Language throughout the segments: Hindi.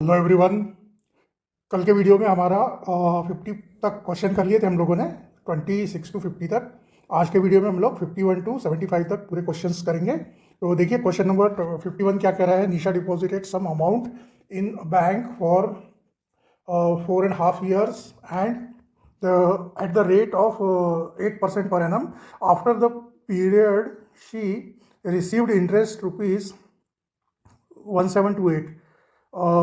Hello everyone. कल के वीडियो में हमारा 50 तक क्वेश्चन कर लिए थे हम लोगों ने, 26 टू 50 तक। आज के वीडियो में हम लोग 51 टू 75 तक पूरे क्वेश्चंस करेंगे। तो देखिए क्वेश्चन नंबर 51 क्या कह रहा है। Nisha deposited some amount in bank for 4.5 years and at the rate of 8% per annum. After the period she received interest rupees 1728.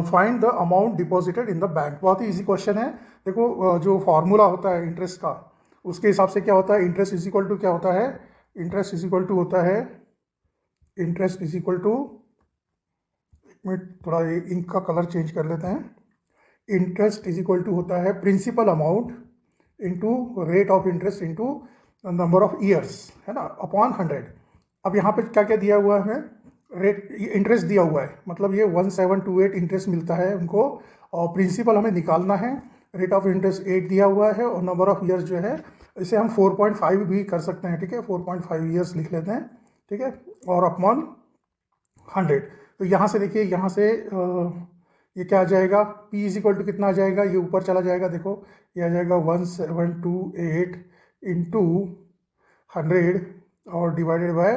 Find the amount deposited in the bank. बहुत ही इजी क्वेश्चन है। देखो जो फॉर्मूला होता है इंटरेस्ट का, उसके हिसाब से क्या होता है, इंटरेस्ट इज इक्वल टू क्या होता है, इंटरेस्ट इज इक्वल टू होता है, इंटरेस्ट इज इक्वल टू, एक मिनट थोड़ा इंक का कलर चेंज कर लेते हैं। इंटरेस्ट इज इक्वल टू होता है principal amount into rate of interest into number of years, है ना, अपॉन 100। अब यहाँ पे क्या क्या दिया हुआ है हमें, रेट इंटरेस्ट दिया हुआ है, मतलब ये 1728 इंटरेस्ट मिलता है उनको, और प्रिंसिपल हमें निकालना है। रेट ऑफ इंटरेस्ट 8 दिया हुआ है और नंबर ऑफ ईयर्स जो है इसे हम 4.5 भी कर सकते हैं, ठीक है, 4.5 ईयर्स लिख लेते हैं, ठीक है, और अपॉन 100। तो यहाँ से देखिए, यहाँ से ये क्या आ जाएगा, P इज इक्वल टू कितना आ जाएगा, ये ऊपर चला जाएगा, देखो ये आ जाएगा 1728 इंटू 100 और डिवाइडेड बाय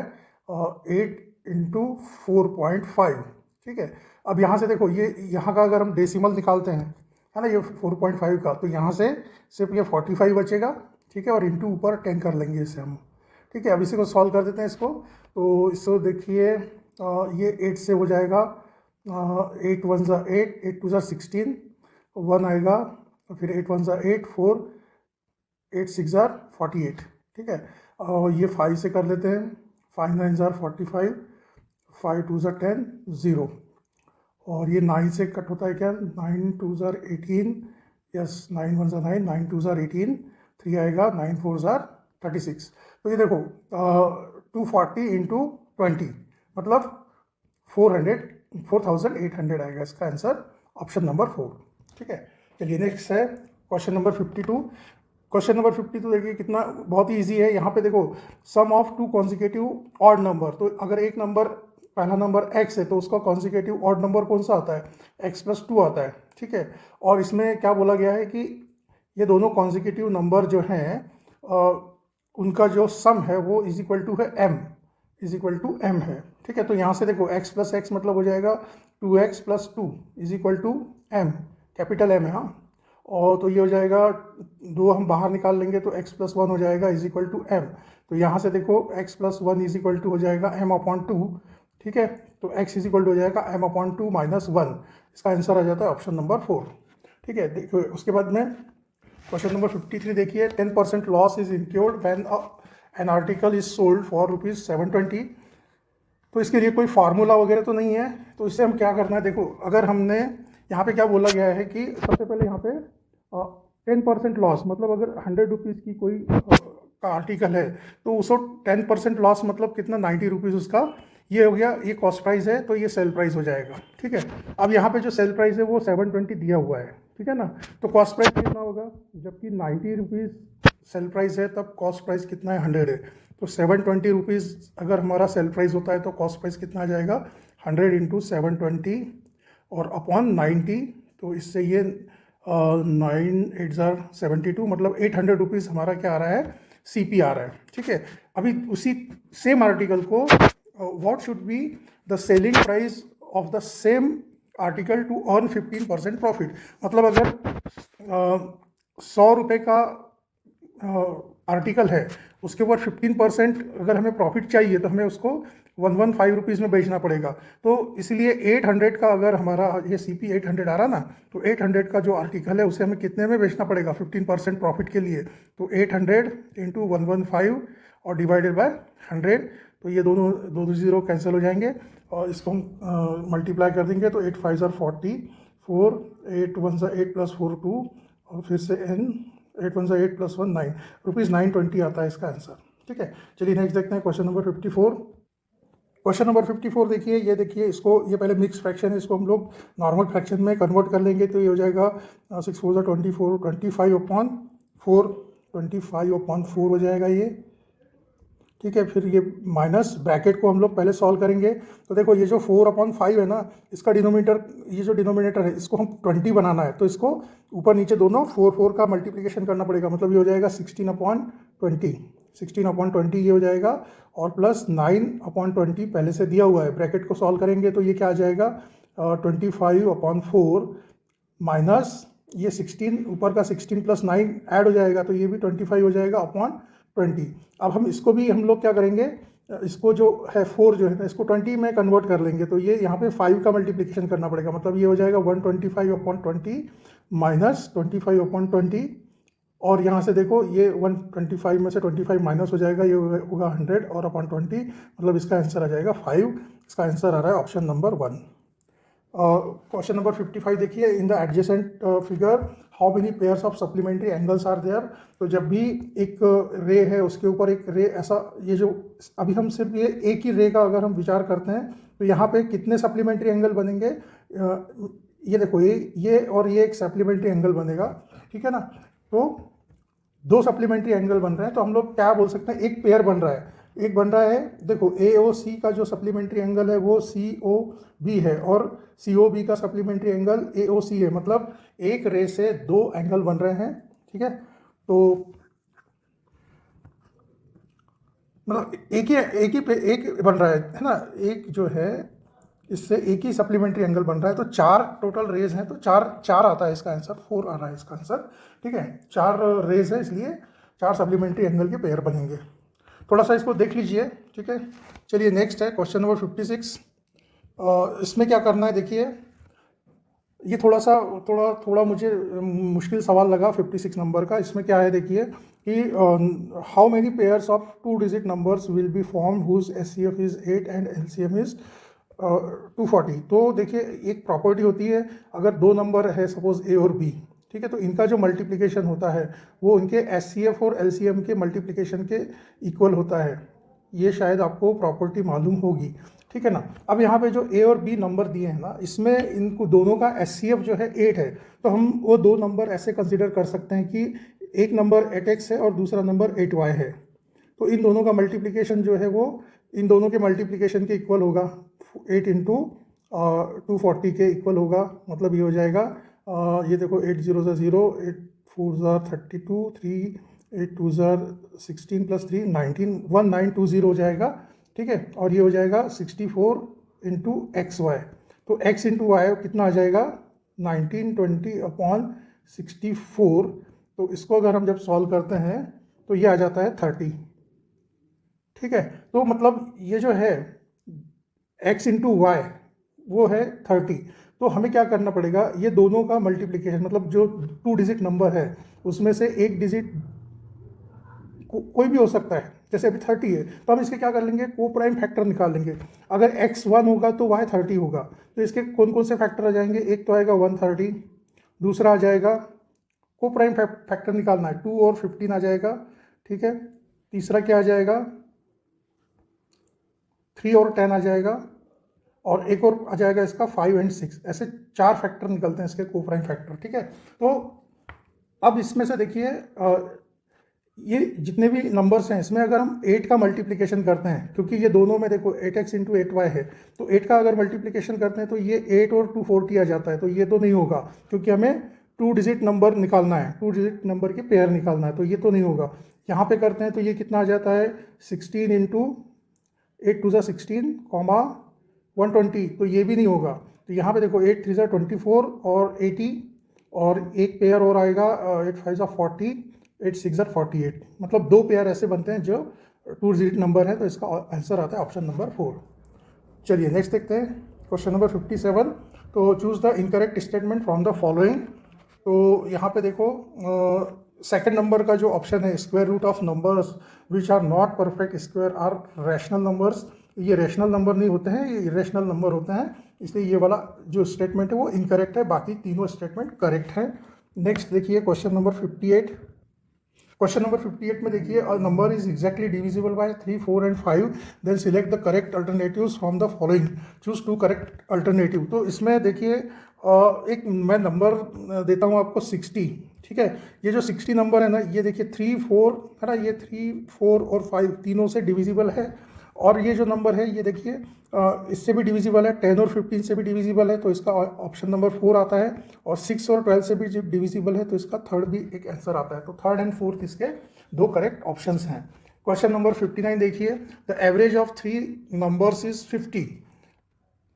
8 इंटू 4.5, ठीक है। अब यहाँ से देखो, ये यहाँ का अगर हम डेसिमल निकालते हैं, है ना, ये 4.5 का, तो यहाँ से सिर्फ ये 45 बचेगा, ठीक है, और इंटू ऊपर 10 कर लेंगे इसे हम, ठीक है। अब इसी को सॉल्व कर देते हैं इसको। तो इसको देखिए, ये 8 से हो जाएगा, 8 1 ज़ा 8, 8 2 ज़ा 16, 1 आएगा, फिर 8 1 ज़ा 8, 4, 8 6 ज़ा 48, ठीक है। और ये 5 से कर लेते हैं, 5 9 ज़ा 45, 5 2 ज़ा 10, 0, और ये 9 से कट होता है क्या, 9 2 ज़ा 18, यस, 9 1 ज़ा 9, 9 2 ज़ा 18, 3 आएगा, 9 4 ज़ा 36। तो ये देखो 240 इंटू 20 मतलब 4800 आएगा इसका आंसर, ऑप्शन नंबर 4, ठीक है। चलिए नेक्स्ट है क्वेश्चन नंबर 52। क्वेश्चन नंबर 52 देखिए कितना बहुत ही ईजी है। यहाँ पे देखो, sum of two consecutive odd number, तो अगर एक नंबर, पहला नंबर x है, तो उसका कॉन्जिक्यूटिव ऑड नंबर कौन सा आता है, x+2 आता है, ठीक है। और इसमें क्या बोला गया है कि ये दोनों कॉन्जिक्यूटिव नंबर जो हैं उनका जो सम है वो इज इक्वल टू है m, is equal to m है, ठीक है। तो यहाँ से देखो x प्लस एक्स मतलब हो जाएगा 2x plus 2 is equal to m, capital M है, हाँ। और तो ये हो जाएगा, दो हम बाहर निकाल लेंगे तो x प्लस 1 हो जाएगा इज इक्वल टू m। तो यहाँ से देखो x plus 1 is equal to हो जाएगा m/2, ठीक है। तो x इज इक्वल टू हो जाएगा m/2 माइनस 1। इसका आंसर आ जाता है ऑप्शन नंबर 4, ठीक है। देखो उसके बाद में क्वेश्चन नंबर 53 देखिए, 10% loss is incurred when an article is sold for ₹720। तो इसके लिए कोई फार्मूला वगैरह तो नहीं है, तो इससे हम क्या करना है, देखो अगर हमने यहाँ पे क्या बोला गया है कि सबसे पहले यहाँ पे 10% लॉस, मतलब अगर 100 रुपीज़ की कोई का आर्टिकल है तो उसको 10% लॉस मतलब कितना, 90 रुपीज़ उसका ये हो गया, ये कॉस्ट प्राइस है, तो ये सेल प्राइस हो जाएगा, ठीक है। अब यहाँ पे जो सेल प्राइस है वो 720 दिया हुआ है, ठीक है ना। तो कॉस्ट प्राइस कितना होगा, जबकि 90 रुपीज़ सेल प्राइस है तब कॉस्ट प्राइस कितना है, 100 है। तो 720 रुपीज़ अगर हमारा सेल प्राइस होता है तो कॉस्ट प्राइस कितना आ जाएगा, 100 इंटू 720 और अपॉन 90। तो इससे ये 9 8 ज़ार 72 मतलब 800 रुपीज़ हमारा क्या आ रहा है, CP आ रहा है, ठीक है। अभी उसी सेम आर्टिकल को what should be the selling price of the same article to earn 15% profit. मतलब अगर 100 रुपये का आर्टिकल है, उसके ऊपर 15% अगर हमें प्रॉफिट चाहिए तो हमें उसको 115 रुपीज़ में बेचना पड़ेगा। तो इसलिए 800 का अगर हमारा ये CP 800 आ रहा ना, तो 800 का जो आर्टिकल है उसे हमें कितने में बेचना पड़ेगा, 15% प्रॉफिट के लिए। तो 800 इंटू 115 और डिवाइडेड बाय 100, तो ये दोनों दो जीरो कैंसिल हो जाएंगे और इसको हम मल्टीप्लाई कर देंगे तो 8 5 ज़ार 40, 4 8 1 ज़ार 8 प्लस 4 2 और फिर से n 8 1 ज़ार 8 प्लस 1 9 रुपीज़ 920 आता है इसका आंसर, ठीक है। चलिए नेक्स्ट देखते हैं क्वेश्चन नंबर 54। क्वेश्चन नंबर 54 देखिए, ये देखिए इसको, ये पहले मिक्स फ्रैक्शन है, इसको हम लोग नॉर्मल फ्रैक्शन में कन्वर्ट कर लेंगे तो ये हो जाएगा 6 4 ज़ार 24, 25/4, 25/4 हो जाएगा ये, ठीक है। फिर ये माइनस ब्रैकेट को हम लोग पहले सॉल्व करेंगे। तो देखो ये जो 4/5 है ना, इसका डिनोमिनेटर, ये जो डिनोमिनेटर है इसको हम 20 बनाना है, तो इसको ऊपर नीचे दोनों 4 का मल्टीप्लिकेशन करना पड़ेगा। मतलब ये हो जाएगा 16/20 ये हो जाएगा, और प्लस 9/20 पहले से दिया हुआ है। ब्रैकेट को सॉल्व करेंगे तो ये क्या आ जाएगा, 25/4 माइनस ये 16, ऊपर का 16 प्लस 9 ऐड हो जाएगा, तो ये भी 25 हो जाएगा अपॉन 20। अब हम इसको भी हम लोग क्या करेंगे, इसको जो है 4 जो है ना, इसको 20 में कन्वर्ट कर लेंगे। तो ये यहाँ पे 5 का मल्टीप्लिकेशन करना पड़ेगा। मतलब ये हो जाएगा 125/20 माइनस 25/20, और यहाँ से देखो ये 125 में से 25 माइनस हो जाएगा, ये होगा 100 और अपॉन 20, मतलब इसका आंसर आ जाएगा 5। इसका आंसर आ रहा है ऑप्शन नंबर 1। क्वेश्चन नंबर 55 देखिए, in the adjacent figure how many pairs of supplementary angles are there. तो जब भी एक रे है उसके ऊपर एक रे ऐसा, ये जो अभी हम सिर्फ ये एक ही रे का अगर हम विचार करते हैं तो यहाँ पे कितने सप्लीमेंट्री एंगल बनेंगे, ये देखो ये और ये एक सप्लीमेंट्री एंगल बनेगा, ठीक है ना। तो 2 सप्लीमेंट्री एंगल बन रहे हैं, तो हम लोग क्या बोल सकते हैं, एक पेयर बन रहा है। एक बन रहा है, देखो AOC का जो सप्लीमेंट्री एंगल है वो COB है, और COB का सप्लीमेंट्री एंगल AOC है। मतलब एक रे से 2 एंगल बन रहे हैं, ठीक है। तो मतलब एक बन रहा है ना, एक जो है इससे एक ही सप्लीमेंट्री एंगल बन रहा है। तो 4 टोटल रेज हैं, तो 4 आता है इसका आंसर, 4 आ रहा है इसका आंसर, ठीक है। 4 रेज है, इसलिए 4 सप्लीमेंट्री एंगल के पेयर बनेंगे। थोड़ा सा इसको देख लीजिए, ठीक है। चलिए नेक्स्ट है क्वेश्चन नंबर 56। इसमें क्या करना है, देखिए ये थोड़ा मुझे मुश्किल सवाल लगा 56 नंबर का। इसमें क्या है देखिए कि how many pairs of 2 digit numbers will be form whose SCF is 8 and LCM is 240। तो देखिए एक प्रॉपर्टी होती है, अगर 2 नंबर है सपोज A और B, ठीक है, तो इनका जो मल्टीप्लिकेशन होता है वो इनके SCF और LCM के मल्टीप्लिकेशन के इक्वल होता है। ये शायद आपको प्रॉपर्टी मालूम होगी, ठीक है ना। अब यहाँ पे जो A और B नंबर दिए हैं ना, इसमें इनको दोनों का SCF जो है 8 है, तो हम वो 2 नंबर ऐसे कंसिडर कर सकते हैं कि एक नंबर 8x है और दूसरा नंबर 8y है। तो इन दोनों का मल्टीप्लिकेशन जो है वो इन दोनों के मल्टीप्लिकेशन के इक्वल होगा, 8 इंटू 240 के इक्वल होगा। मतलब ये हो जाएगा, ये देखो 8 0 0, 8 4 32, 3 8 2 16 प्लस 3 19, 1920 हो जाएगा, ठीक है। और ये हो जाएगा 64 इंटू XY। तो x इंटू वाई कितना आ जाएगा, 1920/64। तो इसको अगर हम जब सॉल्व करते हैं तो ये आ जाता है 30, ठीक है। तो मतलब ये जो है x इंटू वाई वो है 30। तो हमें क्या करना पड़ेगा, ये दोनों का मल्टीप्लिकेशन, मतलब जो 2 डिजिट नंबर है उसमें से एक डिजिट कोई भी हो सकता है, जैसे अभी 30 है तो हम इसके क्या कर लेंगे, को प्राइम फैक्टर निकाल लेंगे। अगर x 1 होगा तो y 30 होगा, तो इसके कौन कौन से फैक्टर आ जाएंगे, एक तो आएगा 130, दूसरा आ जाएगा को प्राइम फैक्टर निकालना है 2 और 15 आ जाएगा, ठीक है। तीसरा क्या आ जाएगा, 3 और 10 आ जाएगा, और एक और आ जाएगा इसका 5 और 6। ऐसे 4 फैक्टर निकलते हैं इसके को प्राइम फैक्टर, ठीक है। तो अब इसमें से देखिए ये जितने भी नंबर्स हैं इसमें अगर हम 8 का मल्टीप्लिकेशन करते हैं, क्योंकि ये दोनों में देखो 8x इंटू 8y है, तो 8 का अगर मल्टीप्लिकेशन करते हैं तो ये 8 और 240 आ जाता है। तो ये तो नहीं होगा, क्योंकि हमें 2 डिजिट नंबर निकालना है, 2 डिजिट नंबर के पेयर निकालना है, तो ये तो नहीं होगा। यहाँ पे करते हैं तो ये कितना आ जाता है, 16 इंटू 8 2 16 कॉमा 120, तो ये भी नहीं होगा। तो यहाँ पे देखो 8 3 24 और 80, और एक पेयर और आएगा 8 5 40, 8 6 48। मतलब 2 पेयर ऐसे बनते हैं जो 2 डिजिट नंबर है, तो इसका आंसर आता है ऑप्शन नंबर 4। चलिए नेक्स्ट देखते हैं क्वेश्चन नंबर 57। तो choose the incorrect statement from the following. तो यहाँ पे देखो सेकंड नंबर का जो ऑप्शन है, square root of numbers which are not perfect square are rational numbers, ये रैशनल नंबर नहीं होते हैं, ये इरेशनल नंबर होते हैं, इसलिए ये वाला जो स्टेटमेंट है वो इनकरेक्ट है, बाकी तीनों स्टेटमेंट करेक्ट है। नेक्स्ट देखिए क्वेश्चन नंबर 58। क्वेश्चन नंबर 58 में देखिए, a number is exactly divisible by 3 4 and 5, then select the correct alternatives from the following, choose 2 correct alternative. तो इसमें देखिए एक मैं नंबर देता हूँ आपको 60, ठीक है। ये जो 60 नंबर है ना, ये देखिए 3, 4 है ना, ये 3, 4 और 5 तीनों से डिविजिबल है। और ये जो नंबर है ये देखिए इससे भी डिविजिबल है, 10 और 15 से भी डिविजिबल है, तो इसका ऑप्शन नंबर 4 आता है। और 6 और 12 से भी डिविजिबल है, तो इसका थर्ड भी एक आंसर आता है। तो थर्ड एंड फोर्थ इसके दो करेक्ट ऑप्शंस हैं। क्वेश्चन नंबर 59 देखिए, the average of 3 numbers is 50।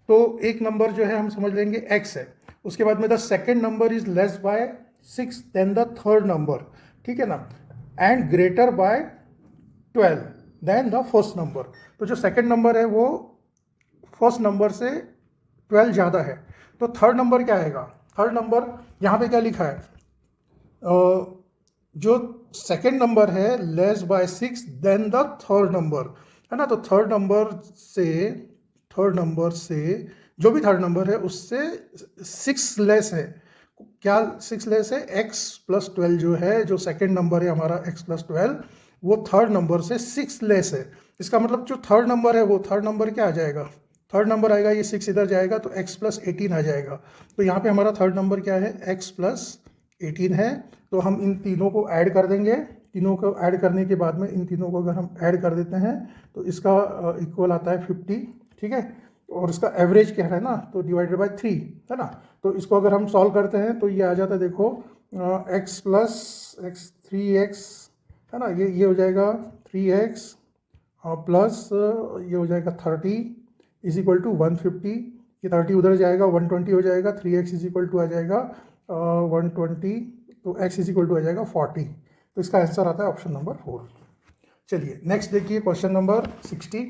तो एक नंबर जो है हम समझ लेंगे x है। उसके बाद में the second number is less by 6 then the third number, ठीक है ना, and greater by 12 then the first number. तो जो सेकेंड नंबर है वो फर्स्ट नंबर से 12 ज़्यादा है। तो थर्ड नंबर क्या आएगा? थर्ड नंबर यहाँ पे क्या लिखा है? जो सेकेंड नंबर है less by 6 then the third number, है ना। तो थर्ड नंबर से जो भी थर्ड नंबर है उससे 6 लेस है। क्या 6 लेस है? x प्लस 12 जो है, जो सेकेंड नंबर है हमारा x प्लस 12, वो थर्ड नंबर से 6 लेस है। इसका मतलब जो थर्ड नंबर है वो थर्ड नंबर क्या आ जाएगा? थर्ड नंबर आएगा, ये 6 इधर जाएगा तो x प्लस 18 आ जाएगा। तो यहाँ पे हमारा थर्ड नंबर क्या है? x प्लस 18 है। तो हम इन तीनों को ऐड कर देंगे। तीनों को ऐड करने के बाद में इन तीनों को अगर हम ऐड कर देते हैं तो इसका इक्वल आता है 50, ठीक है। और इसका एवरेज क्या है ना, तो डिवाइडेड बाय 3, है ना। तो इसको अगर हम सॉल्व करते हैं तो ये आ जाता है, देखो x प्लस x 3x, है ना, ये हो जाएगा 3x प्लस ये हो जाएगा 30 इज इक्वल टू 150। ये 30 उधर जाएगा, 120 हो जाएगा। 3x इज इक्वल टू आ जाएगा 120, तो x इज इक्वल टू आ जाएगा 40। तो इसका आंसर आता है ऑप्शन नंबर 4। चलिए नेक्स्ट देखिए क्वेश्चन नंबर 60।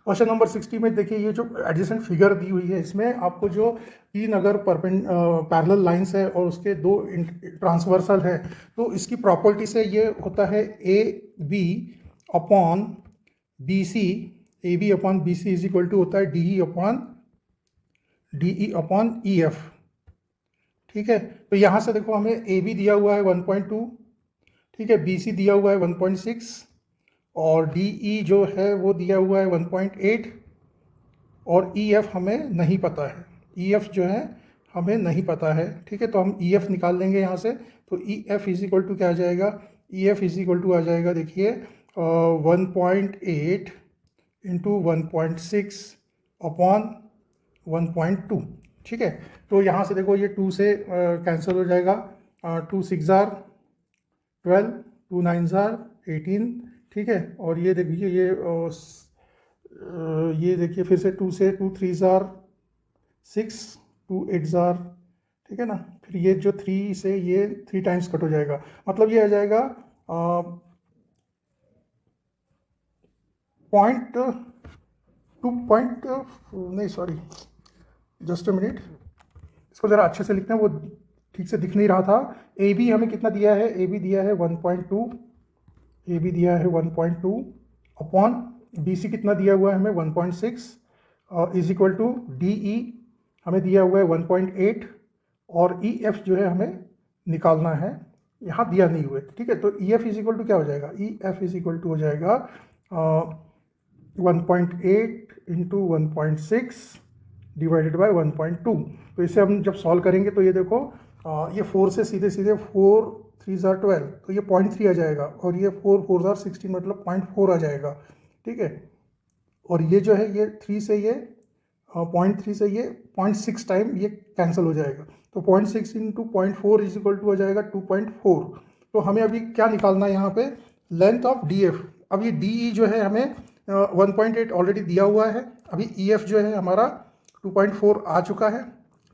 क्वेश्चन नंबर 60 में देखिए, ये जो एडजेसेंट फिगर दी हुई है इसमें आपको जो 3 अगर पैरेलल लाइंस है और उसके 2 ट्रांसवर्सल है, तो इसकी प्रॉपर्टी से ये होता है A B upon B C, A B upon B C is equal to होता है D E upon E F, ठीक है। तो यहाँ से देखो हमें ए बी दिया हुआ है 1.2, ठीक है, बी सी दिया हुआ है 1.6 और डी ई जो है वो दिया हुआ है 1.8 और ई एफ हमें नहीं पता है। ई एफ जो है हमें नहीं पता है, ठीक है। तो हम ई एफ निकाल लेंगे यहाँ से। तो E F is equal to क्या आ जाएगा? E F is equal to आ जाएगा, देखिए 1.8 इंटू 1.6 अपॉन 1.2, ठीक है। तो यहाँ से देखो ये 2 से कैंसिल हो जाएगा, 2 6 जार 12, 2 9 जार 18, ठीक है। और ये देखिए ये देखिए फिर से 2 से 2 3 जार 6, 2 8 जार, ठीक है ना। फिर ये जो 3 से ये 3 टाइम्स कट हो जाएगा, मतलब ये आ जाएगा नहीं सॉरी, जस्ट अ मिनट, इसको ज़रा अच्छे से लिखते हैं, वो ठीक से दिख नहीं रहा था। ए बी हमें कितना दिया है? ए बी दिया है 1.2, ए बी दिया है 1.2 अपॉन बी सी कितना दिया हुआ है हमें? 1.6 is equal to D E हमें दिया हुआ है 1.8 और ई एफ जो है हमें निकालना है, यहाँ दिया नहीं हुए, ठीक है। तो E F is equal to क्या हो जाएगा? E F is equal to हो जाएगा 1.8 इंटू 1.6 डिवाइडेड बाय 1.2। तो इसे हम जब सॉल्व करेंगे तो ये देखो ये 4 से सीधे 4 3 ज़ार 12, तो ये 0.3 आ जाएगा और ये 4 4 ज़ार 16, मतलब 0.4 आ जाएगा, ठीक है। और ये जो है ये 3 से ये 0.3 से ये 0.6 टाइम ये कैंसिल हो जाएगा। तो 0.6 इंटू 0.4 इज इक्वल टू आ जाएगा 2.4। तो हमें अभी क्या निकालना है यहाँ पे? Length of D F. अब ये डी ई जो है हमें 1.8 ऑलरेडी दिया हुआ है, अभी ई एफ जो है हमारा 2.4 आ चुका है,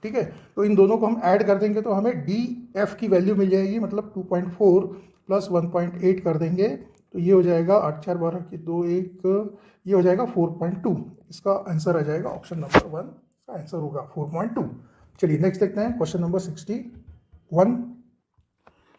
ठीक है। तो इन दोनों को हम ऐड कर देंगे तो हमें डी एफ की वैल्यू मिल जाएगी, मतलब 2.4 प्लस 1.8 कर देंगे तो ये हो जाएगा 8 4 12 की 2 1, ये हो जाएगा 4.2। इसका आंसर आ जाएगा ऑप्शन नंबर 1 का आंसर होगा 4.2। चलिए नेक्स्ट देखते हैं क्वेश्चन नंबर 61।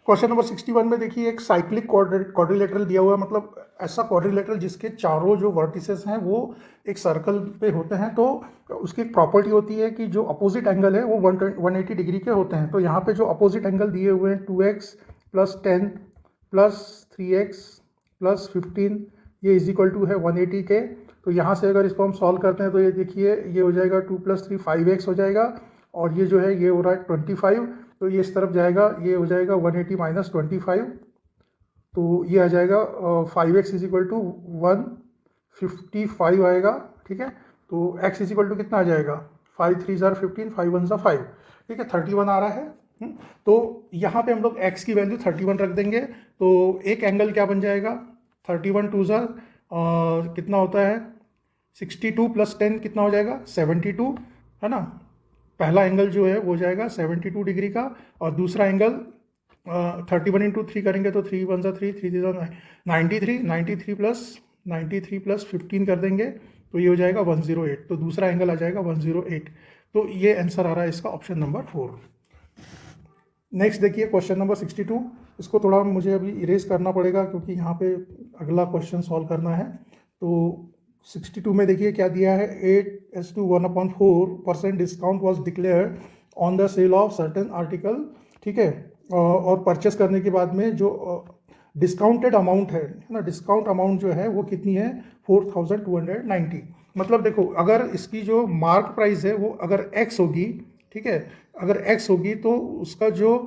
क्वेश्चन नंबर 61 में देखिए एक साइक्लिक क्वाड्रिलेटरल दिया हुआ है, मतलब ऐसा क्वाड्रिलेटरल जिसके चारों जो वर्टिसेस हैं वो एक सर्कल पे होते हैं। तो उसकी एक प्रॉपर्टी होती है कि जो अपोजिट एंगल है वो 180 डिग्री के होते हैं। तो यहाँ पे जो अपोजिट एंगल दिए हुए हैं 2x plus 10 plus 3x plus 15, ये इज इक्वल टू है 180 के। तो यहाँ से अगर इसको हम सॉल्व करते हैं तो ये देखिए ये हो जाएगा 2 + 3 5x हो जाएगा और ये जो है ये हो रहा है 25। तो ये इस तरफ जाएगा, ये हो जाएगा 180 माइनस 25, तो ये आ जाएगा 5x इज इक्वल टू 155 आएगा, ठीक है। तो x इज इक्वल टू कितना आ जाएगा, 5 3 ज़ार 15, 5 1 ज़ार 5, ठीक है, 31 आ रहा है। तो यहाँ पे हम लोग x की वैल्यू 31 रख देंगे, तो एक एंगल क्या बन जाएगा, 31 2 ज़ार कितना होता है 62 प्लस 10 कितना हो जाएगा 72, है ना। पहला एंगल जो है वो जाएगा 72 डिग्री का, और दूसरा एंगल 31 इंटू 3 करेंगे तो 3 1 ज़ा 3 3 3 93 प्लस 15 कर देंगे तो ये हो जाएगा 108, तो दूसरा एंगल आ जाएगा 108। तो ये आंसर आ रहा है इसका ऑप्शन नंबर 4। नेक्स्ट देखिए क्वेश्चन नंबर 62, इसको थोड़ा मुझे अभी इरेज करना पड़ेगा क्योंकि यहाँ पे अगला क्वेश्चन सॉल्व करना है। तो 62 में देखिए क्या दिया है, 8:1/4% discount was declared on the sale of certain article, ठीक है। और परचेस करने के बाद में जो डिस्काउंटेड अमाउंट है ना, डिस्काउंट अमाउंट जो है वो कितनी है 4290। मतलब देखो अगर इसकी जो मार्क प्राइस है वो अगर x होगी, ठीक है, अगर x होगी तो उसका जो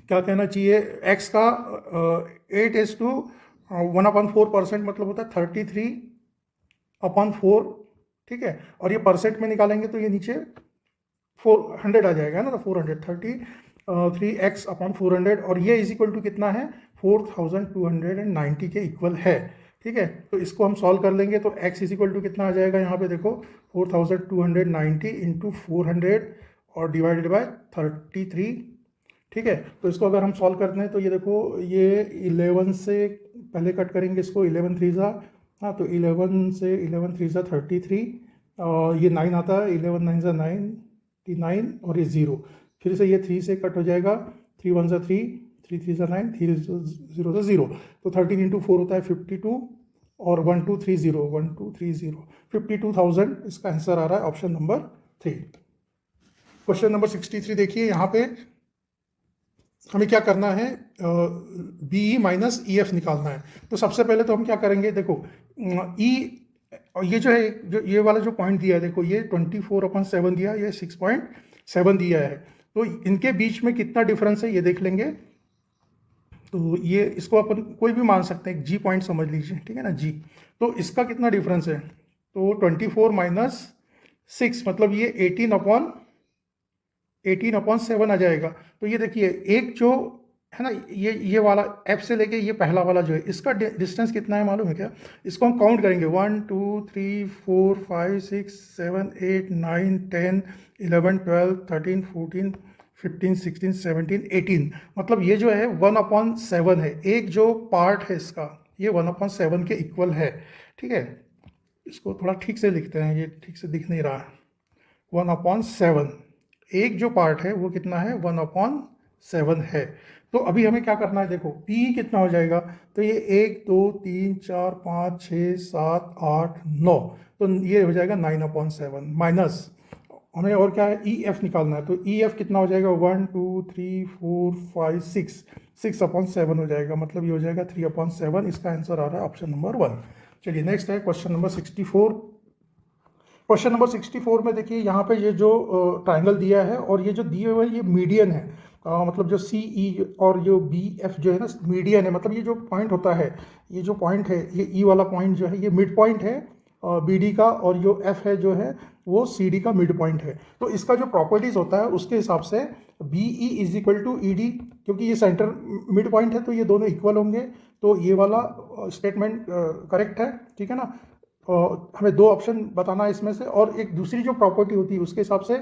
क्या कहना चाहिए x का 8:1/4% मतलब होता है 33/4, ठीक है। और ये परसेंट में निकालेंगे तो ये नीचे 400 आ जाएगा ना, तो 433x/400, और ये इज इक्वल टू कितना है 4290 के इक्वल है, ठीक है। तो इसको हम सॉल्व कर लेंगे तो x इज इक्वल टू कितना आ जाएगा, यहाँ पे देखो 4290 इंटू 400 और डिवाइडेड बाय 33, ठीक है। तो इसको अगर हम सॉल्व करते हैं तो ये देखो ये 11 से पहले कट करेंगे इसको, 11 3 ज़ा, हाँ तो 11 से 11 3 ज़ा 33, और ये 9 आता है, 11 9 ज़ा 99 और ये 0, फिर से ये 3 से कट हो जाएगा, 3 1 ज़ा 3, 3 3 ज़ा 9, 3 0 ज़ा 0, तो 13 इंटू 4 होता है 52, और 1230 52,000 इसका आंसर आ रहा है ऑप्शन नंबर 3। क्वेश्चन नंबर 63 देखिए, यहाँ पे हमें क्या करना है, BE माइनस EF निकालना है। तो सबसे पहले तो हम क्या करेंगे, देखो E और ये जो है, जो ये वाला जो पॉइंट दिया है, देखो ये 24/7 दिया, ये 6.7 दिया है, तो इनके बीच में कितना डिफरेंस है ये देख लेंगे। तो ये इसको अपन कोई भी मान सकते हैं, G पॉइंट समझ लीजिए, ठीक है ना, G। तो इसका कितना डिफरेंस है, तो 24 माइनस 6 मतलब ये 18/7 आ जाएगा। तो ये देखिए एक जो है ना, ये वाला F से लेके ये पहला वाला जो है, इसका डिस्टेंस कितना है मालूम है क्या, इसको हम काउंट करेंगे 1 2 3 4 5 6 7 8 9 10 11 12 13 14 15 16 17 18, मतलब ये जो है 1/7 है, एक जो पार्ट है इसका ये 1/7 के इक्वल है, ठीक है। इसको थोड़ा ठीक से लिखते हैं, ये ठीक से दिख नहीं रहा, 1/7, एक जो पार्ट है वो कितना है 1/7 है। तो अभी हमें क्या करना है, देखो P कितना हो जाएगा, तो ये 1 2 3 4 5 6 7 8 9, तो ये हो जाएगा 9/7 माइनस हमें और क्या है EF निकालना है, तो EF कितना हो जाएगा 1 2 3 4 5 6/7 हो जाएगा, मतलब ये हो जाएगा 3/7। इसका आंसर आ रहा है ऑप्शन नंबर 1। चलिए नेक्स्ट है क्वेश्चन नंबर 64। क्वेश्चन नंबर 64 में देखिए यहाँ पे ये जो ट्राइंगल दिया है और ये जो दिए हुए ये मीडियन है, मतलब जो CE और जो BF जो है ना मीडियन है, मतलब ये जो पॉइंट होता है, ये जो पॉइंट है ये E वाला पॉइंट जो है ये मिड पॉइंट है BD का, और जो F है जो है वो CD का मिड पॉइंट है। तो इसका जो प्रॉपर्टीज होता है उसके हिसाब से BE is equal to ED, क्योंकि ये सेंटर मिड पॉइंट है तो ये दोनों इक्वल होंगे, तो ये वाला स्टेटमेंट करेक्ट है, ठीक है ना। हमें दो ऑप्शन बताना है इसमें से, और एक दूसरी जो प्रॉपर्टी होती है उसके हिसाब से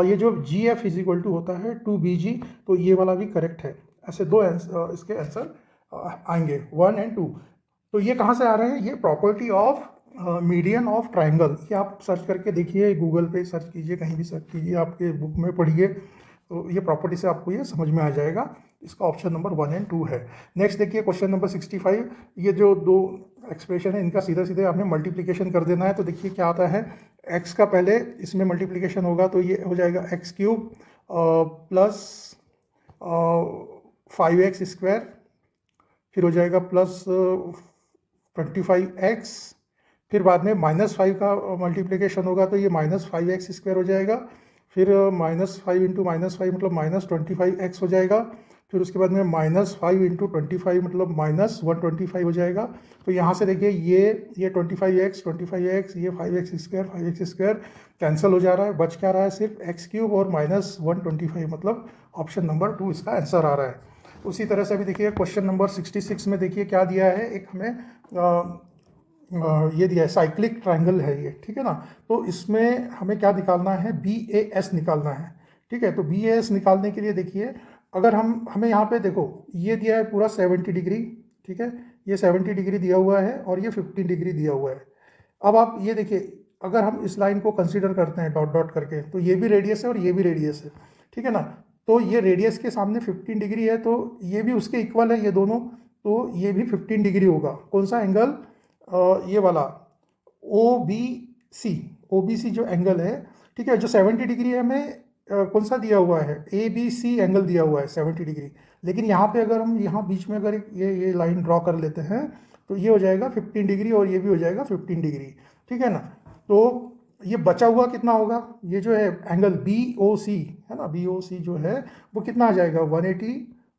ये जो GF इज इक्वल टू होता है 2BG, तो ये वाला भी करेक्ट है। ऐसे दो इसके आंसर आएंगे 1 और 2। तो ये कहाँ से आ रहे हैं, ये property of median of triangle, ये आप सर्च करके देखिए, गूगल पे सर्च कीजिए, कहीं भी सर्च कीजिए, आपके बुक में पढ़िए, तो ये प्रॉपर्टी से आपको ये समझ में आ जाएगा। इसका ऑप्शन नंबर 1 और 2 है। नेक्स्ट देखिए क्वेश्चन नंबर 65, ये जो दो एक्सप्रेशन है इनका सीधे सीधे आपने मल्टीप्लिकेशन कर देना है। तो देखिए क्या आता है, x का पहले इसमें मल्टीप्लिकेशन होगा तो ये हो जाएगा x³ प्लस 5x², फिर हो जाएगा प्लस 25x, फिर बाद में -5 का मल्टीप्लिकेशन होगा तो ये -5x² हो जाएगा, फिर -5 इंटू -5 मतलब -25x हो जाएगा। फिर उसके बाद में -5 इंटू 25 मतलब -125 हो जाएगा। तो यहाँ से देखिए ये 25x ये 5x स्क्वायर कैंसिल हो जा रहा है, बच क्या रहा है सिर्फ x³ और -125 मतलब ऑप्शन नंबर 2 इसका आंसर आ रहा है। उसी तरह से अभी देखिए क्वेश्चन नंबर 66 में देखिए क्या दिया है, एक हमें ये दिया है साइक्लिक ट्रायंगल है ये, ठीक है ना। तो इसमें हमें क्या निकालना है, BAS निकालना है, ठीक है। तो BAS निकालने के लिए देखिए अगर हमें यहाँ पे देखो ये दिया है पूरा 70 डिग्री, ठीक है, ये 70 डिग्री दिया हुआ है और ये 15 डिग्री दिया हुआ है। अब आप ये देखिए अगर हम इस लाइन को कंसीडर करते हैं डॉट डॉट करके, तो ये भी रेडियस है और ये भी रेडियस है, ठीक है ना। तो ये रेडियस के सामने 15 डिग्री है तो ये भी उसके इक्वल है ये दोनों, तो ये भी 15 डिग्री होगा। कौन सा एंगल, ये वाला OBC जो एंगल है, ठीक है, जो 70 डिग्री है हमें कौन सा दिया हुआ है, ABC एंगल दिया हुआ है 70 डिग्री। लेकिन यहाँ पे अगर हम यहाँ बीच में अगर ये लाइन ड्रॉ कर लेते हैं तो ये हो जाएगा 15 डिग्री और ये भी हो जाएगा 15 डिग्री, ठीक है ना। तो ये बचा हुआ कितना होगा, ये जो है एंगल BOC है ना, BOC जो है वो कितना आ जाएगा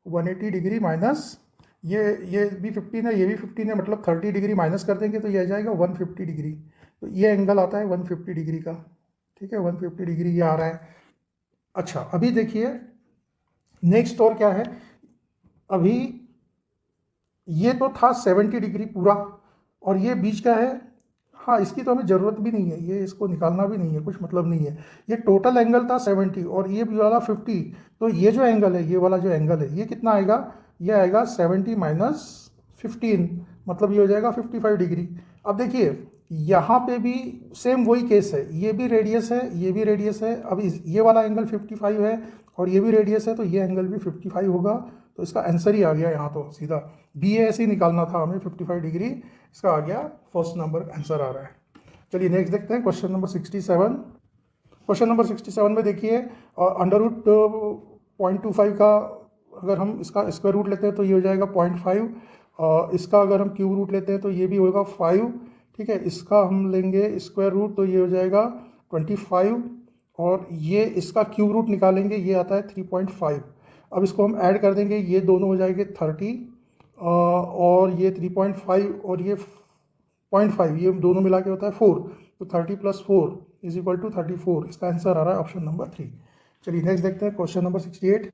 180 डिग्री माइनस ये भी 15 है, ये भी 15 है, मतलब 30 डिग्री माइनस कर देंगे तो ये आ जाएगा 150 डिग्री। तो ये एंगल आता है 150 डिग्री का, ठीक है, 150 डिग्री ये आ रहा है। अच्छा अभी देखिए नेक्स्ट और क्या है, अभी ये तो था 70 डिग्री पूरा और ये बीच का है, हाँ इसकी तो हमें ज़रूरत भी नहीं है, ये इसको निकालना भी नहीं है, कुछ मतलब नहीं है। ये टोटल एंगल था 70 और ये वाला 50, तो ये जो एंगल है, ये वाला जो एंगल है ये कितना आएगा, ये आएगा 70 माइनस 15 मतलब ये हो जाएगा 55 डिग्री। अब देखिए यहाँ पे भी सेम वही केस है, ये भी रेडियस है ये भी रेडियस है। अब ये वाला एंगल 55 है और ये भी रेडियस है तो ये एंगल भी 55 होगा। तो इसका आंसर ही आ गया यहाँ, तो सीधा BAS ही निकालना था हमें 55 डिग्री, इसका आ गया फर्स्ट नंबर आंसर आ रहा है। चलिए नेक्स्ट देखते हैं क्वेश्चन नंबर 67। क्वेश्चन नंबर 67 में देखिए अंडर रूट 0.25 का अगर हम इसका स्क्वायर रूट लेते हैं तो ये हो जाएगा 0.5, इसका अगर हम क्यूब रूट लेते हैं तो ये भी होगा 5, ठीक है। इसका हम लेंगे स्क्वायर रूट तो ये हो जाएगा 25 और ये इसका क्यूब रूट निकालेंगे ये आता है 3.5। अब इसको हम ऐड कर देंगे, ये दोनों हो जाएंगे 30 और ये 3.5 और ये 0.5, ये दोनों मिला के होता है 4, तो 30 + 4 = 34, इसका आंसर आ रहा है ऑप्शन नंबर 3। चलिए नेक्स्ट देखते हैं क्वेश्चन नंबर 68।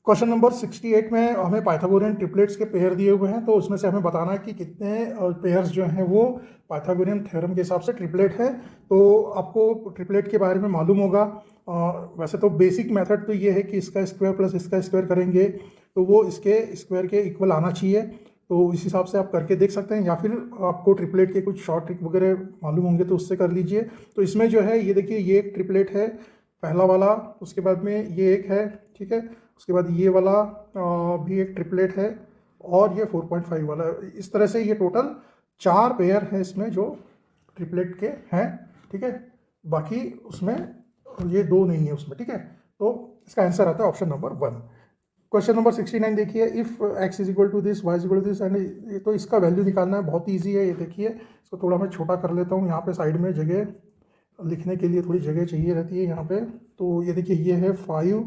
क्वेश्चन नंबर 68 में हमें पाइथागोरियन ट्रिपलेट्स के पेयर दिए हुए हैं, तो उसमें से हमें बताना है कि कितने पेयर्स जो हैं वो पाइथागोरियन थ्योरम के हिसाब से ट्रिपलेट है। तो आपको ट्रिपलेट के बारे में मालूम होगा, वैसे तो बेसिक मेथड तो ये है कि इसका स्क्वायर प्लस इसका स्क्वायर करेंगे तो वो इसके स्क्वायर के इक्वल आना चाहिए, तो इस हिसाब से आप करके देख सकते हैं, या फिर आपको ट्रिपलेट के कुछ शॉर्ट ट्रिक वगैरह मालूम होंगे तो उससे कर लीजिए। तो इसमें जो है ये देखिए ये एक ट्रिपलेट है पहला वाला, उसके बाद में ये एक है, ठीक है, उसके बाद ये वाला भी एक ट्रिपलेट है और ये 4.5 वाला, इस तरह से ये टोटल 4 पेयर हैं इसमें जो ट्रिपलेट के हैं, ठीक है। बाकी उसमें ये 2 नहीं है उसमें, ठीक है। तो इसका आंसर आता है ऑप्शन नंबर 1। क्वेश्चन नंबर 69 देखिए, if x = this y = this and, तो इसका वैल्यू निकालना है, बहुत ईजी है। ये देखिए इसको थोड़ा मैं छोटा कर लेता हूँ, यहाँ पे साइड में जगह लिखने के लिए थोड़ी जगह चाहिए रहती है यहाँ पे। तो ये देखिए ये है 5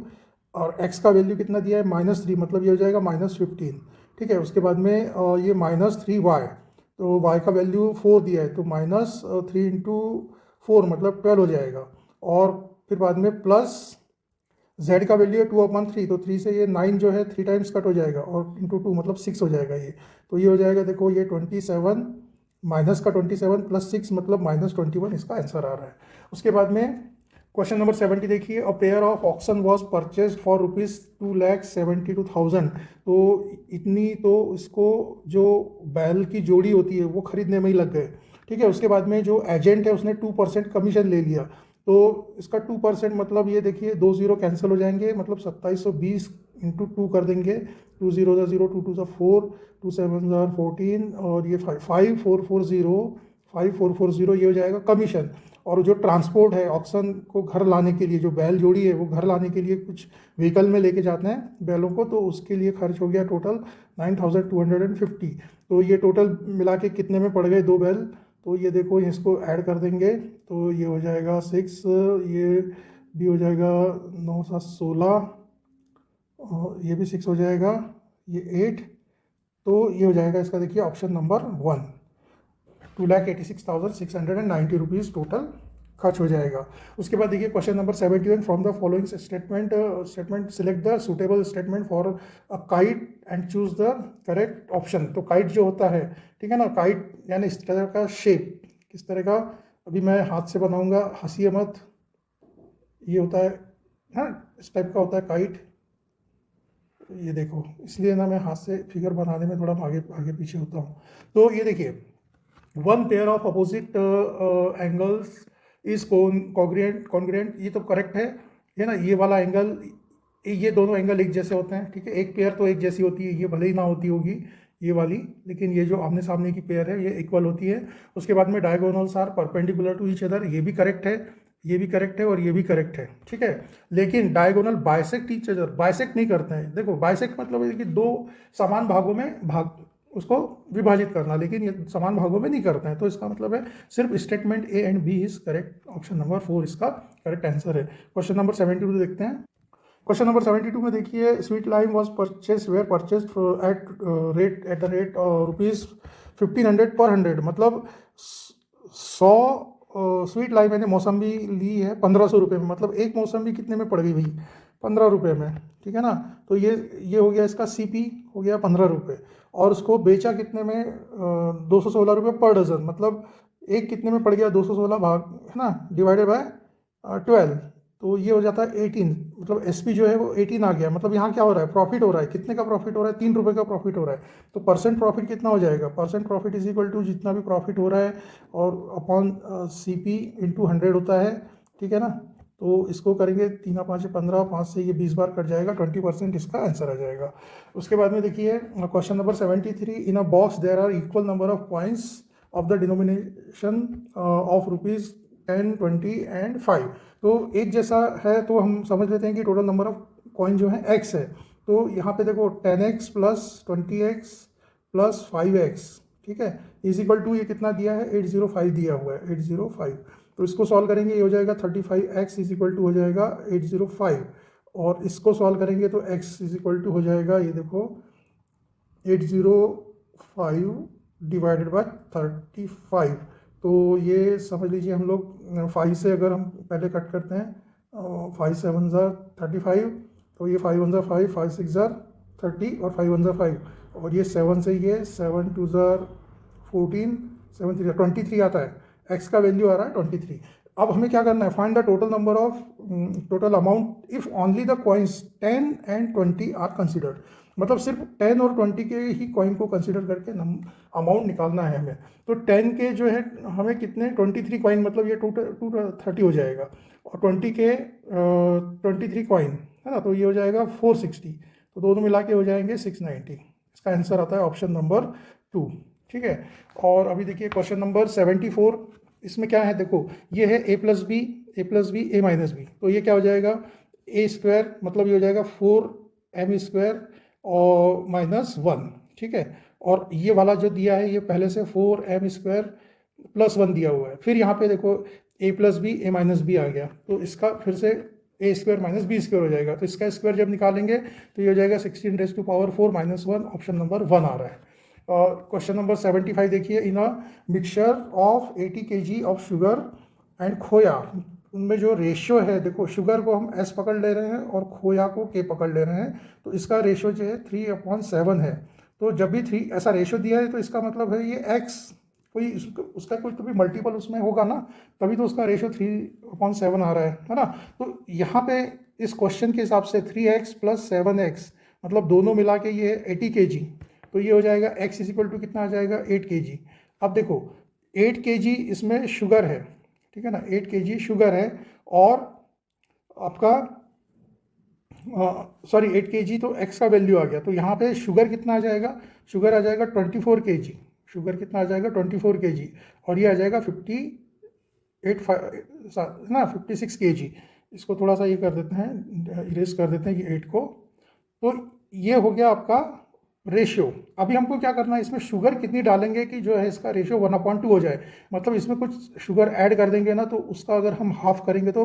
और x का वैल्यू कितना दिया है -3, मतलब ये हो जाएगा -15, ठीक है। उसके बाद में ये -3y, तो y का वैल्यू 4 दिया है तो -3 × 4 मतलब 12 हो जाएगा। और फिर बाद में प्लस z का वैल्यू है 2/3, तो 3 से ये 9 जो है 3 टाइम्स कट हो जाएगा और × 2 मतलब 6 हो जाएगा ये। तो ये हो जाएगा देखो ये 27 माइनस का 27 + 6 मतलब -21, इसका आंसर आ रहा है। उसके बाद में क्वेश्चन नंबर 70 देखिए, a pair of oxen was purchase for ₹2,72,000, तो इतनी तो इसको जो बैल की जोड़ी होती है वो खरीदने में ही लग गए, ठीक है। उसके बाद में जो एजेंट है उसने 2% कमीशन ले लिया, तो इसका 2% मतलब ये देखिए 2 0 कैंसिल हो जाएंगे, मतलब 2720 × 2 कर देंगे, 2 0 0, 2 2 4, 2 7 14 और ये 5440 ये हो जाएगा कमीशन। और जो ट्रांसपोर्ट है ऑक्शन को घर लाने के लिए, जो बैल जोड़ी है वो घर लाने के लिए कुछ व्हीकल में लेके जाते हैं बैलों को, तो उसके लिए खर्च हो गया टोटल 9250। तो ये टोटल मिला के कितने में पड़ गए 2 बैल, तो ये देखो इसको ऐड कर देंगे तो ये हो जाएगा 6, ये बी हो जाएगा 9 7 16, और ये भी 6 हो जाएगा, ये 8, तो ये हो जाएगा इसका, देखिए ऑप्शन नंबर 1, 2,86,690 रुपीज़ टोटल खर्च हो जाएगा। उसके बाद देखिए question number 71, from the following statement select the suitable statement for a kite and choose the correct option. तो काइट जो होता है, ठीक है ना, काइट यानी इस तरह का शेप, किस तरह का, अभी मैं हाथ से बनाऊंगा, हंसिए मत, ये होता है हाँ, इस टाइप का होता है काइट, ये देखो, इसलिए ना मैं हाथ से फिगर बनाने में थोड़ा आगे आगे पीछे होता हूँ। तो ये देखिए, one pair of opposite angles is congruent, ये तो करेक्ट है ना, ये वाला एंगल, ये दोनों एंगल एक जैसे होते हैं, ठीक है, एक पेयर तो एक जैसी होती है, ये भले ही ना होती होगी ये वाली, लेकिन ये जो आमने सामने की पेयर है ये इक्वल होती है। उसके बाद में diagonals are perpendicular to each other, ये भी करेक्ट है, ये भी करेक्ट है और ये भी करेक्ट है, ठीक है। लेकिन diagonal bisect each other, bisect नहीं करते हैं। देखो बाइसेक्ट मतलब है कि दो समान भागों में भाग उसको विभाजित करना, लेकिन ये समान भागों में नहीं करते हैं। तो इसका मतलब है सिर्फ statement A and B is correct, option number 4 इसका करेक्ट आंसर है। क्वेश्चन नंबर 72 देखते हैं। क्वेश्चन नंबर 72 में देखिए, sweet lime was purchase where purchase at the rate rupees 1500 per 100, मतलब 100 स्वीट लाइम मैंने मौसम्बी ली है 1500 रुपये में, मतलब एक मौसम्बी कितने में पड़ गई भाई, 15 रुपये में, ठीक है ना। तो ये हो गया इसका सीपी हो गया 15 रुपये, और उसको बेचा कितने में, 216 रुपये पर डजन, मतलब एक कितने में पड़ गया, 216 भाग है ना, डिवाइडेड बाय 12, तो ये हो जाता है 18, मतलब एसपी जो है वो 18 आ गया। मतलब यहाँ क्या हो रहा है, प्रॉफिट हो रहा है, कितने का प्रॉफिट हो रहा है, 3 रुपये का प्रॉफिट हो रहा है। तो परसेंट प्रॉफिट कितना हो जाएगा, percent profit is equal to जितना भी प्रॉफिट हो रहा है और अपॉन सी पी इंटू 100 होता है, ठीक है ना। तो इसको करेंगे 3 5 15, 5 से ये 20 बार कट जाएगा, 20% इसका आंसर आ जाएगा। उसके बाद में देखिए question number 73, in a box there are equal number of coins of the denomination of rupees 10 20 and 5। तो एक जैसा है तो हम समझ लेते हैं कि टोटल नंबर ऑफ कॉइन जो है x है। तो यहाँ पे देखो 10x plus 20x plus 5x, ठीक है, इज इक्वल टू ये कितना दिया है, 805 दिया हुआ है, 805। तो इसको सॉल्व करेंगे, ये हो जाएगा 35x इज इक्वल टू हो जाएगा 805, और इसको सॉल्व करेंगे तो x इज इक्वल टू हो जाएगा, ये देखो 805 डिवाइडेड बाय 35। तो ये समझ लीजिए हम लोग 5 से अगर हम पहले कट करते हैं, 5 7 ज़ार 35, तो ये 5 1 ज़ार 5, 5 6 ज़ार 30 और 5 1 ज़ार 5, और ये 7 से ये 7 2 ज़ार 14, 7 3 23 आता है, x का वैल्यू आ रहा है 23। अब हमें क्या करना है, find the total number of total amount if only the coins 10 and 20 are considered, मतलब सिर्फ 10 और 20 के ही कॉइन को कंसिडर करके अमाउंट निकालना है हमें। तो 10 के जो है हमें कितने 23 कॉइन, मतलब ये 230 हो जाएगा, और 20 के 23 कॉइन है ना, तो ये हो जाएगा 460, तो दोनों मिला के हो जाएंगे 690। इसका आंसर आता है ऑप्शन नंबर 2, ठीक है। और अभी देखिए क्वेश्चन नंबर 74, इसमें क्या है, देखो ये है a plus B a minus B, तो ये क्या हो जाएगा, ए स्क्वायर, मतलब ये हो जाएगा 4m स्क्वायर और माइनस 1, ठीक है। और ये वाला जो दिया है ये पहले से 4m स्क्वायर प्लस 1 दिया हुआ है। फिर यहाँ पे देखो a plus B a minus B आ गया, तो इसका फिर से a square minus B square हो जाएगा, तो इसका स्क्वायर जब निकालेंगे तो ये हो जाएगा 16 raise to power 4 minus 1, option number 1 आ रहा है। और क्वेश्चन नंबर 75 देखिए, in a mixture of 80 kg of sugar and khoya, उनमें जो रेशियो है, देखो शुगर को हम S पकड़ ले रहे हैं और खोया को K पकड़ ले रहे हैं, तो इसका रेशियो जो है 3/7 है। तो जब भी 3 ऐसा रेशियो दिया है तो इसका मतलब है ये X कोई उसका कोई तो भी मल्टीपल उसमें होगा ना, तभी तो उसका रेशियो 3/7 आ रहा है ना। तो यहाँ पे इस क्वेश्चन के हिसाब से 3x प्लस 7x, मतलब दोनों मिला के ये 80 kg, तो ये हो जाएगा x इज इक्वल टू कितना आ जाएगा 8 kg। अब देखो 8 kg इसमें शुगर है, ठीक है ना, 8 kg शुगर है, और आपका सॉरी 8 kg तो x का वैल्यू आ गया, तो यहाँ पे शुगर कितना आ जाएगा, शुगर आ जाएगा 24 kg, शुगर कितना आ जाएगा 24 kg, और ये आ जाएगा 56 kg। इसको थोड़ा सा ये कर देते हैं, इरेज कर देते हैं ये 8 को, तो ये हो गया आपका रेशियो। अभी हमको क्या करना है, इसमें शुगर कितनी डालेंगे कि जो है इसका रेशियो 1/2 हो जाए, मतलब इसमें कुछ शुगर ऐड कर देंगे ना, तो उसका अगर हम हाफ करेंगे तो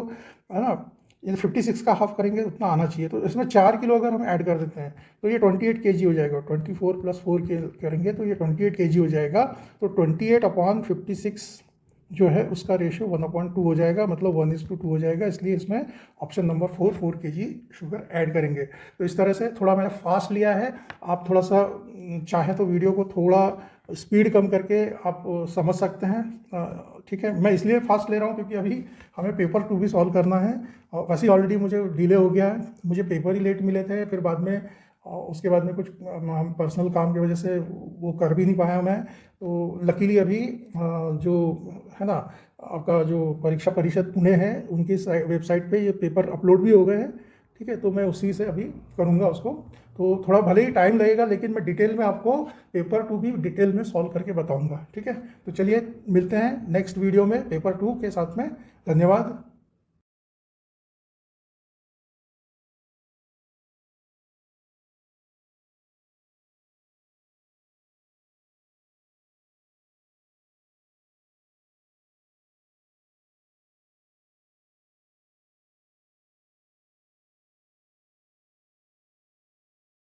है ना, ये 56 का हाफ करेंगे उतना आना चाहिए। तो इसमें 4 किलो अगर हम ऐड कर देते हैं तो ये 28 केजी हो जाएगा। 24 + 4 के करेंगे तो ये 28 केजी हो जाएगा। तो 28/56 जो है उसका रेशियो 1/2 हो जाएगा, मतलब 1:2 हो जाएगा। इसलिए इसमें option number 4 KG sugar add करेंगे। तो इस तरह से थोड़ा मैंने फास्ट लिया है। आप थोड़ा सा चाहे तो वीडियो को थोड़ा स्पीड कम करके आप समझ सकते हैं। ठीक है, मैं इसलिए फास्ट ले रहा हूँ क्योंकि अभी हमें पेपर 2 भी सॉल्व करना है। और वैसे ही ऑलरेडी मुझे डिले हो गया है, मुझे पेपर ही लेट मिले थे। फिर बाद में उसके बाद में कुछ पर्सनल काम की वजह से वो कर भी नहीं पाया मैं। तो लकीली अभी जो है ना आपका जो परीक्षा परिषद पुणे है उनकी वेबसाइट पे ये पेपर अपलोड भी हो गए हैं। ठीक है, तो मैं उसी से अभी करूँगा उसको। तो थोड़ा भले ही टाइम लगेगा लेकिन मैं डिटेल में आपको पेपर 2 भी डिटेल में सॉल्व करके बताऊँगा। ठीक है, तो चलिए मिलते हैं नेक्स्ट वीडियो में पेपर 2 के साथ में। धन्यवाद।